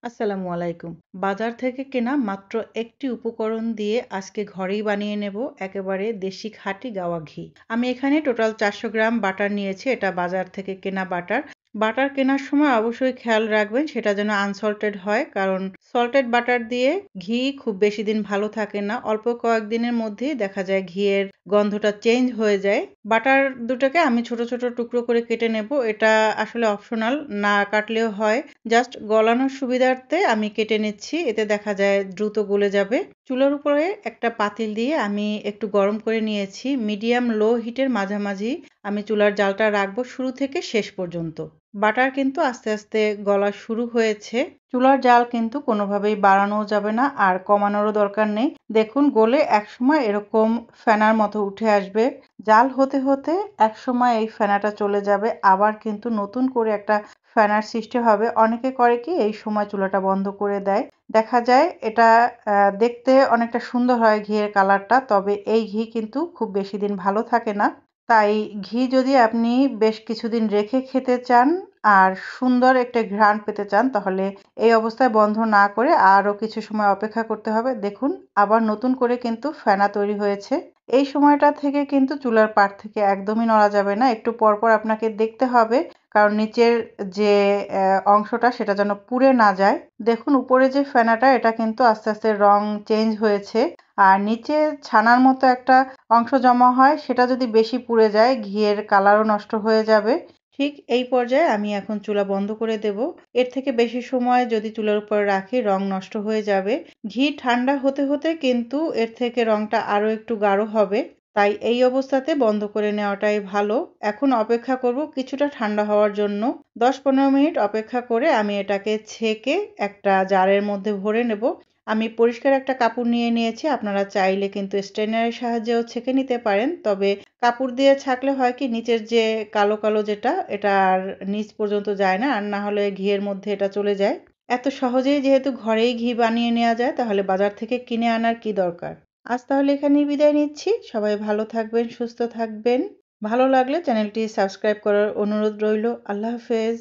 আসসালামু আলাইকুম। বাজার থেকে কেনা মাত্র একটি উপকরণ দিয়ে আজকে ঘরেই বানিয়ে নেব একেবারে দেশি খাঁটি গাওয়া ঘি। আমি এখানে টোটাল 400 গ্রাম বাটার নিয়েছি। এটা বাজার থেকে কেনা বাটার। বাটার কেনার সময় অবশ্যই খেয়াল রাখবেন সেটা যেন আনসল্টেড হয়, কারণ সল্টেড বাটার দিয়ে ঘি খুব বেশি দিন ভালো থাকে না। অল্প কয়েকদিনের মধ্যেই দেখা যায় ঘিয়ের গন্ধটা চেঞ্জ হয়ে যায়। বাটার দুটাকে আমি ছোট ছোট টুকরো করে কেটে নেব। এটা আসলে অপশনাল, না কাটলেও হয়। জাস্ট গলানোর সুবিধার্থে আমি কেটে নিচ্ছি, এতে দেখা যায় দ্রুত গলে যাবে। চুলার উপরে একটা পাতিল দিয়ে আমি একটু গরম করে নিয়েছি। মিডিয়াম লো হিটের মাঝামাঝি আমি চুলার জালটা রাখবো শুরু থেকে শেষ পর্যন্ত। বাটার কিন্তু আস্তে আস্তে গলা শুরু হয়েছে। চুলার জাল কিন্তু কোনোভাবেই বাড়ানোও যাবে না আর কমানোরও দরকার নেই। দেখুন গলে একসময় এরকম ফেনার মতো উঠে আসবে। জাল হতে হতে একসময় এই ফেনাটা চলে যাবে, আবার কিন্তু নতুন করে একটা ফেনার সৃষ্টি হবে। অনেকে করে কি এই সময় চুলাটা বন্ধ করে দেয়। দেখা যায় এটা দেখতে অনেকটা সুন্দর হয় ঘিয়ের কালারটা, তবে এই ঘি কিন্তু খুব বেশি দিন ভালো থাকে না। তাই ঘি যদি আপনি বেশ কিছুদিন রেখে খেতে চান আর সুন্দর একটা ঘ্রাণ পেতে চান, তাহলে এই অবস্থায় বন্ধ না করে আরও কিছু সময় অপেক্ষা করতে হবে। দেখুন আবার নতুন করে কিন্তু ফেনা তৈরি হয়েছে। এই সময়টা থেকে কিন্তু চুলার পাড় থেকে একদমই নড়া যাবে না। একটু পরপর আপনাকে দেখতে হবে, কারণ নিচের যে অংশটা সেটা যেন পুড়ে না যায়। দেখুন উপরে যে ফেনাটা এটা কিন্তু আস্তে আস্তে রং চেঞ্জ হয়েছে। আর নিচে ছানার মতো একটা অংশ জমা হয়, সেটা যদি বেশি পুড়ে যায় ঘিয়ের কালারও নষ্ট হয়ে যাবে। ঠিক এই পর্যায়ে আমি এখন চুলা বন্ধ করে দেব। এর থেকে বেশি সময় যদি চুলার উপর রাখি রং নষ্ট হয়ে যাবে। ঘি ঠান্ডা হতে হতে কিন্তু এর থেকে রংটা আরো একটু গাঢ় হবে। তাই এই অবস্থাতে বন্ধ করে নেওয়াটাই ভালো। এখন অপেক্ষা করব কিছুটা ঠান্ডা হওয়ার জন্য। 10-15 মিনিট অপেক্ষা করে আমি এটাকে ছেঁকে একটা জারের মধ্যে ভরে নেব। আমি পরিষ্কার একটা কাপড় নিয়ে নিয়েছি। আপনারা চাইলে কিন্তু স্ট্রেনারের সাহায্যেও ছেঁকে নিতে পারেন। তবে কাপড় দিয়ে ছাঁকলে হয় কি নিচের যে কালো কালো যেটা এটা আর নিচ পর্যন্ত যায় না, আর না হলে ঘিয়ের মধ্যে এটা চলে যায়। এত সহজেই যেহেতু ঘরেই ঘি বানিয়ে নেওয়া যায়, তাহলে বাজার থেকে কিনে আনার কি দরকার। আজ তাহলে এখানেই বিদায় নিচ্ছি। সবাই ভালো থাকবেন, সুস্থ থাকবেন। ভালো লাগলে চ্যানেলটি সাবস্ক্রাইব করার অনুরোধ রইল। আল্লাহ হাফেজ।